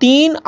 3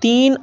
3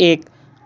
1,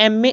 MA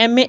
MA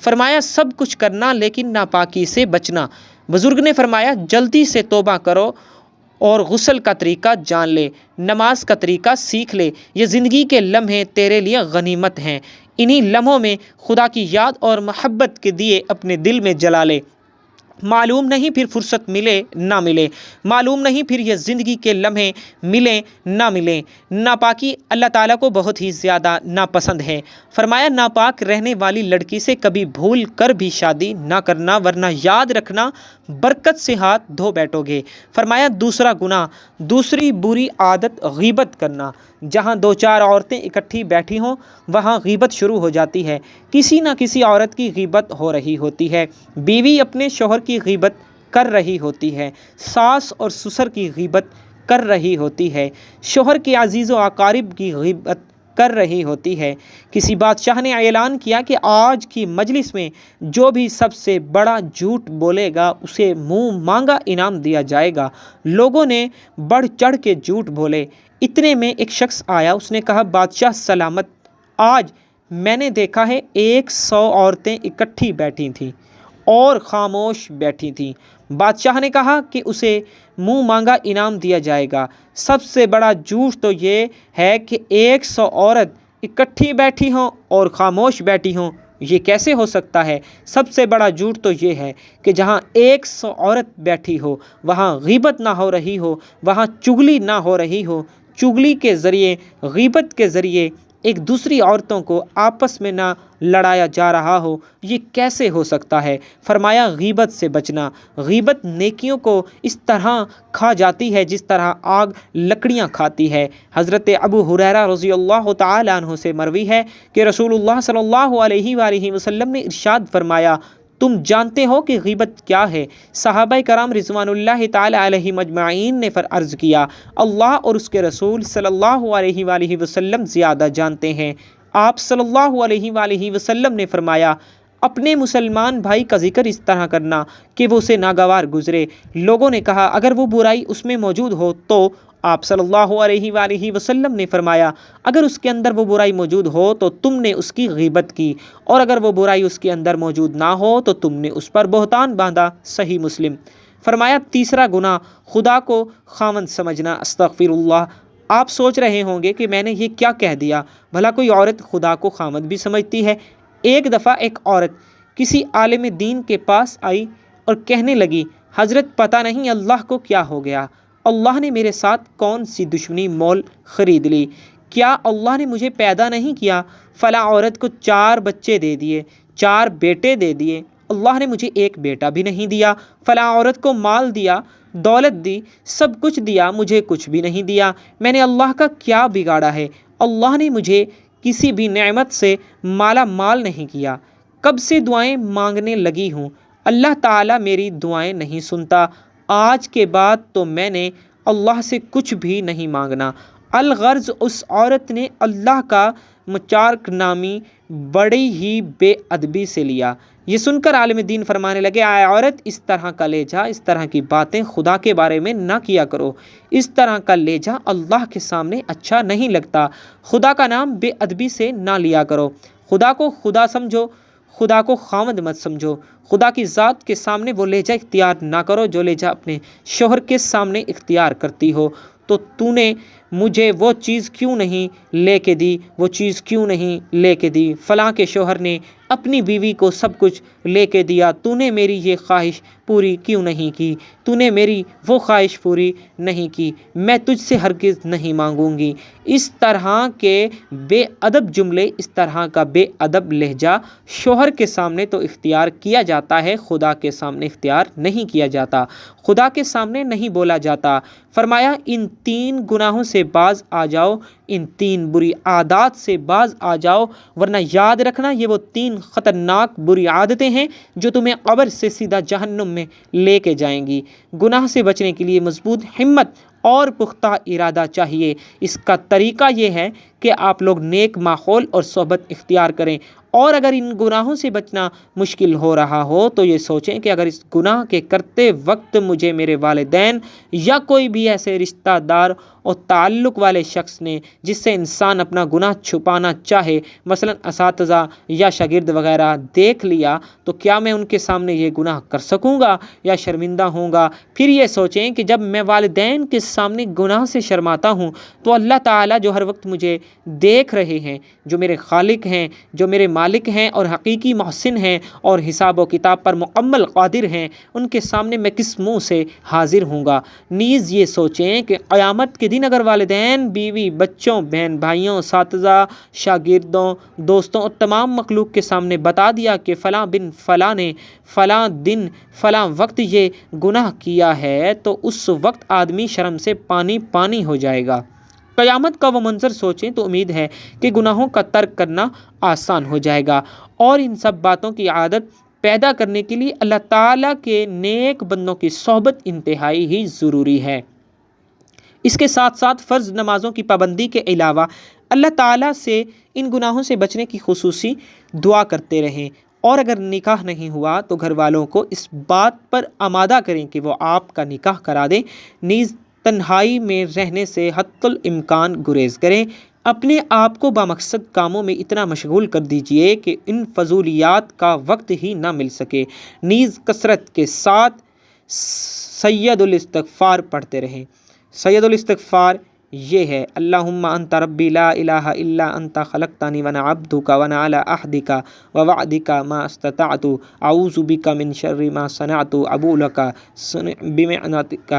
فرمایا سب کچھ کرنا لیکن ناپاکی سے بچنا۔ بزرگ نے فرمایا جلدی سے توبہ کرو اور غسل کا طریقہ جان لے، نماز کا طریقہ سیکھ لے، یہ زندگی کے لمحے تیرے لیے غنیمت ہیں، انہی لمحوں میں خدا کی یاد اور محبت کے دیے اپنے دل میں جلا لے۔ معلوم نہیں پھر فرصت ملے نہ ملے، معلوم نہیں پھر یہ زندگی کے لمحے ملیں نہ ملیں۔ ناپاکی اللہ تعالیٰ کو بہت ہی زیادہ ناپسند ہے۔ فرمایا ناپاک رہنے والی لڑکی سے کبھی بھول کر بھی شادی نہ کرنا، ورنہ یاد رکھنا برکت سے ہاتھ دھو بیٹھو گے۔ فرمایا دوسرا گناہ، دوسری بری عادت غیبت کرنا۔ جہاں دو چار عورتیں اکٹھی بیٹھی ہوں وہاں غیبت شروع ہو جاتی ہے، کسی نہ کسی عورت کی غیبت ہو رہی ہوتی ہے، بیوی اپنے شوہر کی غیبت کر رہی ہوتی ہے، ساس اور سسر کی غیبت کر رہی ہوتی ہے، شوہر کے عزیز و اقارب کی غیبت کر رہی ہوتی ہے۔ کسی بادشاہ نے اعلان کیا کہ آج کی مجلس میں جو بھی سب سے بڑا جھوٹ بولے گا اسے منہ مانگا انعام دیا جائے گا۔ لوگوں نے بڑھ چڑھ کے جھوٹ بولے۔ اتنے میں ایک شخص آیا، اس نے کہا بادشاہ سلامت، آج میں نے دیکھا ہے 100 عورتیں اکٹھی بیٹھی تھیں اور خاموش بیٹھی تھیں۔ بادشاہ نے کہا کہ اسے منہ مانگا انعام دیا جائے گا۔ سب سے بڑا جھوٹ تو یہ ہے کہ 100 عورت اکٹھی بیٹھی ہوں اور خاموش بیٹھی ہوں، یہ کیسے ہو سکتا ہے؟ سب سے بڑا جھوٹ تو یہ ہے کہ جہاں 100 عورت بیٹھی ہو وہاں غیبت نہ ہو رہی ہو، وہاں چغلی نہ ہو رہی ہو، چغلی کے ذریعے، غیبت کے ذریعے ایک دوسری عورتوں کو آپس میں نہ لڑایا جا رہا ہو، یہ کیسے ہو سکتا ہے؟ فرمایا غیبت سے بچنا۔ غیبت نیکیوں کو اس طرح کھا جاتی ہے جس طرح آگ لکڑیاں کھاتی ہے۔ حضرت ابو ہریرہ رضی اللہ تعالیٰ عنہ سے مروی ہے کہ رسول اللہ صلی اللہ علیہ وآلہ وسلم نے ارشاد فرمایا تم جانتے ہو کہ غیبت کیا ہے؟ صحابہ کرام رضوان اللہ تعالی علیہ مجمعین نے عرض کیا اللہ اور اس کے رسول صلی اللہ علیہ وآلہ وسلم زیادہ جانتے ہیں۔ آپ صلی اللہ علیہ وآلہ وسلم نے فرمایا اپنے مسلمان بھائی کا ذکر اس طرح کرنا کہ وہ اسے ناگوار گزرے۔ لوگوں نے کہا اگر وہ برائی اس میں موجود ہو تو؟ آپ صلی اللہ علیہ وآلہ وسلم نے فرمایا اگر اس کے اندر وہ برائی موجود ہو تو تم نے اس کی غیبت کی، اور اگر وہ برائی اس کے اندر موجود نہ ہو تو تم نے اس پر بہتان باندھا۔ صحیح مسلم۔ فرمایا تیسرا گناہ خدا کو خاوند سمجھنا۔ استغفر اللہ۔ آپ سوچ رہے ہوں گے کہ میں نے یہ کیا کہہ دیا، بھلا کوئی عورت خدا کو خاوند بھی سمجھتی ہے؟ ایک دفعہ ایک عورت کسی عالم دین کے پاس آئی اور کہنے لگی حضرت پتہ نہیں اللہ کو کیا ہو گیا، اللہ نے میرے ساتھ کون سی دشمنی مول خرید لی؟ کیا اللہ نے مجھے پیدا نہیں کیا؟ فلاں عورت کو 4 بچے دے دیے، 4 بیٹے دے دیے، اللہ نے مجھے ایک بیٹا بھی نہیں دیا۔ فلاں عورت کو مال دیا، دولت دی، سب کچھ دیا، مجھے کچھ بھی نہیں دیا۔ میں نے اللہ کا کیا بگاڑا ہے؟ اللہ نے مجھے کسی بھی نعمت سے مالا مال نہیں کیا۔ کب سے دعائیں مانگنے لگی ہوں، اللہ تعالیٰ میری دعائیں نہیں سنتا۔ آج کے بعد تو میں نے اللہ سے کچھ بھی نہیں مانگنا۔ الغرض اس عورت نے اللہ کا مچارک نامی بڑی ہی بے ادبی سے لیا۔ یہ سن کر عالم دین فرمانے لگے اے عورت اس طرح کا لہجہ، اس طرح کی باتیں خدا کے بارے میں نہ کیا کرو، اس طرح کا لہجہ اللہ کے سامنے اچھا نہیں لگتا، خدا کا نام بے ادبی سے نہ لیا کرو، خدا کو خدا سمجھو، خدا کو خاوند مت سمجھو، خدا کی ذات کے سامنے وہ لہجہ اختیار نہ کرو جو لہجہ اپنے شوہر کے سامنے اختیار کرتی ہو۔ تو نے مجھے وہ چیز کیوں نہیں لے کے دی، وہ چیز کیوں نہیں لے کے دی؟ فلاں کے شوہر نے اپنی بیوی کو سب کچھ لے کے دیا، تو نے میری یہ خواہش پوری کیوں نہیں کی؟ تو نے میری وہ خواہش پوری نہیں کی، میں تجھ سے ہرگز نہیں مانگوں گی۔ اس طرح کے بے ادب جملے، اس طرح کا بے ادب لہجہ شوہر کے سامنے تو اختیار کیا جاتا ہے، خدا کے سامنے اختیار نہیں کیا جاتا، خدا کے سامنے نہیں بولا جاتا۔ فرمایا ان 3 گناہوں سے باز آ جاؤ، ان 3 بری عادات سے باز آ جاؤ، ورنہ یاد رکھنا یہ وہ 3 خطرناک بری عادتیں ہیں جو تمہیں قبر سے سیدھا جہنم میں لے کے جائیں گی۔ گناہ سے بچنے کے لیے مضبوط ہمت اور پختہ ارادہ چاہیے۔ اس کا طریقہ یہ ہے کہ آپ لوگ نیک ماحول اور صحبت اختیار کریں، اور اگر ان گناہوں سے بچنا مشکل ہو رہا ہو تو یہ سوچیں کہ اگر اس گناہ کے کرتے وقت مجھے میرے والدین یا کوئی بھی ایسے رشتہ دار اور تعلق والے شخص نے جس سے انسان اپنا گناہ چھپانا چاہے، مثلا اساتذہ یا شاگرد وغیرہ دیکھ لیا، تو کیا میں ان کے سامنے یہ گناہ کر سکوں گا یا شرمندہ ہوں گا؟ پھر یہ سوچیں کہ جب میں والدین کے سامنے گناہ سے شرماتا ہوں تو اللہ تعالیٰ جو ہر وقت مجھے دیکھ رہے ہیں، جو میرے خالق ہیں، جو میرے مالک ہیں اور حقیقی محسن ہیں اور حساب و کتاب پر مکمل قادر ہیں، ان کے سامنے میں کس منہ سے حاضر ہوں گا؟ نیز یہ سوچیں کہ قیامت کے دن اگر والدین، بیوی، بچوں، بہن بھائیوں، اساتذہ، شاگردوں، دوستوں اور تمام مخلوق کے سامنے بتا دیا کہ فلاں بن فلاں نے فلاں دن فلاں وقت یہ گناہ کیا ہے، تو اس وقت آدمی شرم سے پانی پانی ہو جائے گا۔ قیامت کا وہ منظر سوچیں تو امید ہے کہ گناہوں کا ترک کرنا آسان ہو جائے گا، اور ان سب باتوں کی عادت پیدا کرنے کے لیے اللہ تعالیٰ کے نیک بندوں کی صحبت انتہائی ہی ضروری ہے۔ اس کے ساتھ ساتھ فرض نمازوں کی پابندی کے علاوہ اللہ تعالیٰ سے ان گناہوں سے بچنے کی خصوصی دعا کرتے رہیں، اور اگر نکاح نہیں ہوا تو گھر والوں کو اس بات پر آمادہ کریں کہ وہ آپ کا نکاح کرا دیں۔ نیز تنہائی میں رہنے سے حتی الامکان گریز کریں۔ اپنے آپ کو بامقصد کاموں میں اتنا مشغول کر دیجئے کہ ان فضولیات کا وقت ہی نہ مل سکے۔ نیز کثرت کے ساتھ سید الاستغفار پڑھتے رہیں۔ سید الاستغفار یہ ہے: اللہم انت ربی لا الہ الا انت خلقتنی وانا عبدک وانا علی عہدک ووعدک ما استطعت اعوذ بک من شر ما صنعت ابوء لک بنعمتک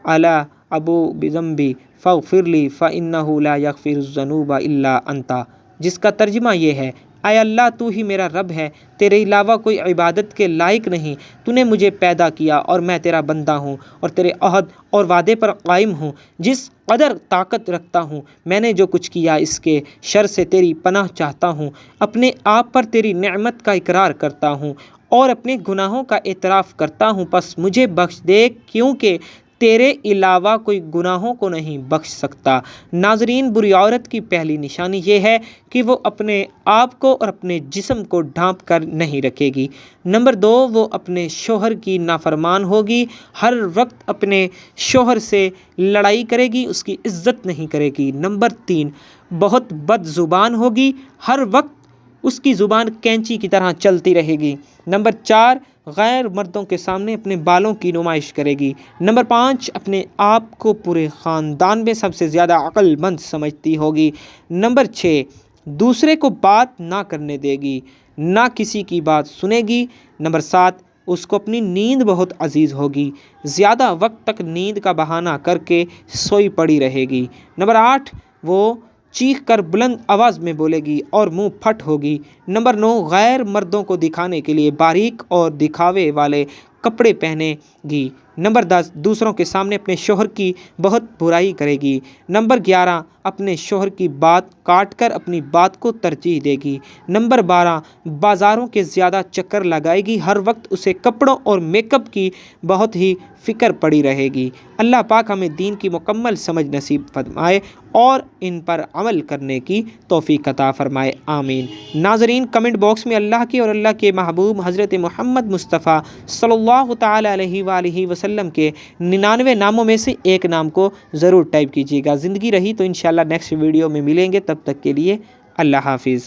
علی ابوء بذنبی فاغفر لی فانہ لا یغفر الذنوب الا انت، جس کا ترجمہ یہ ہے: اے اللہ، تو ہی میرا رب ہے، تیرے علاوہ کوئی عبادت کے لائق نہیں۔ تو نے مجھے پیدا کیا اور میں تیرا بندہ ہوں اور تیرے عہد اور وعدے پر قائم ہوں۔ جس قدر طاقت رکھتا ہوں میں نے جو کچھ کیا، اس کے شر سے تیری پناہ چاہتا ہوں۔ اپنے آپ پر تیری نعمت کا اقرار کرتا ہوں اور اپنے گناہوں کا اعتراف کرتا ہوں، پس مجھے بخش دے، کیونکہ تیرے علاوہ کوئی گناہوں کو نہیں بخش سکتا۔ ناظرین، بری عورت کی پہلی نشانی یہ ہے کہ وہ اپنے آپ کو اور اپنے جسم کو ڈھانپ کر نہیں رکھے گی۔ نمبر 2، وہ اپنے شوہر کی نافرمان ہوگی، ہر وقت اپنے شوہر سے لڑائی کرے گی، اس کی عزت نہیں کرے گی۔ نمبر 3، بہت بد زبان ہوگی، ہر وقت اس کی زبان کینچی کی طرح چلتی رہے گی۔ نمبر 4، غیر مردوں کے سامنے اپنے بالوں کی نمائش کرے گی۔ نمبر 5، اپنے آپ کو پورے خاندان میں سب سے زیادہ عقل مند سمجھتی ہوگی۔ نمبر 6، دوسرے کو بات نہ کرنے دے گی، نہ کسی کی بات سنے گی۔ نمبر 7، اس کو اپنی نیند بہت عزیز ہوگی، زیادہ وقت تک نیند کا بہانہ کر کے سوئی پڑی رہے گی۔ نمبر 8، وہ چیخ کر بلند آواز میں بولے گی اور منہ پھٹ ہوگی۔ نمبر 9، غیر مردوں کو دکھانے کے لیے باریک اور دکھاوے والے کپڑے پہنے گی۔ نمبر 10، دوسروں کے سامنے اپنے شوہر کی بہت برائی کرے گی۔ نمبر 11، اپنے شوہر کی بات کاٹ کر اپنی بات کو ترجیح دے گی۔ نمبر 12، بازاروں کے زیادہ چکر لگائے گی، ہر وقت اسے کپڑوں اور میک اپ کی بہت ہی فکر پڑی رہے گی۔ اللہ پاک ہمیں دین کی مکمل سمجھ نصیب فرمائے اور ان پر عمل کرنے کی توفیق عطا فرمائے، آمین۔ ناظرین، کمنٹ باکس میں اللہ کے اور اللہ کے محبوب حضرت محمد مصطفیٰ صلی اللہ تعالی علیہ وآلہ وسلم کے 99 ناموں میں سے ایک نام کو ضرور ٹائپ کیجیے گا۔ زندگی رہی تو انشاءاللہ نیکسٹ ویڈیو میں ملیں گے، تب تک کے لیے اللہ حافظ۔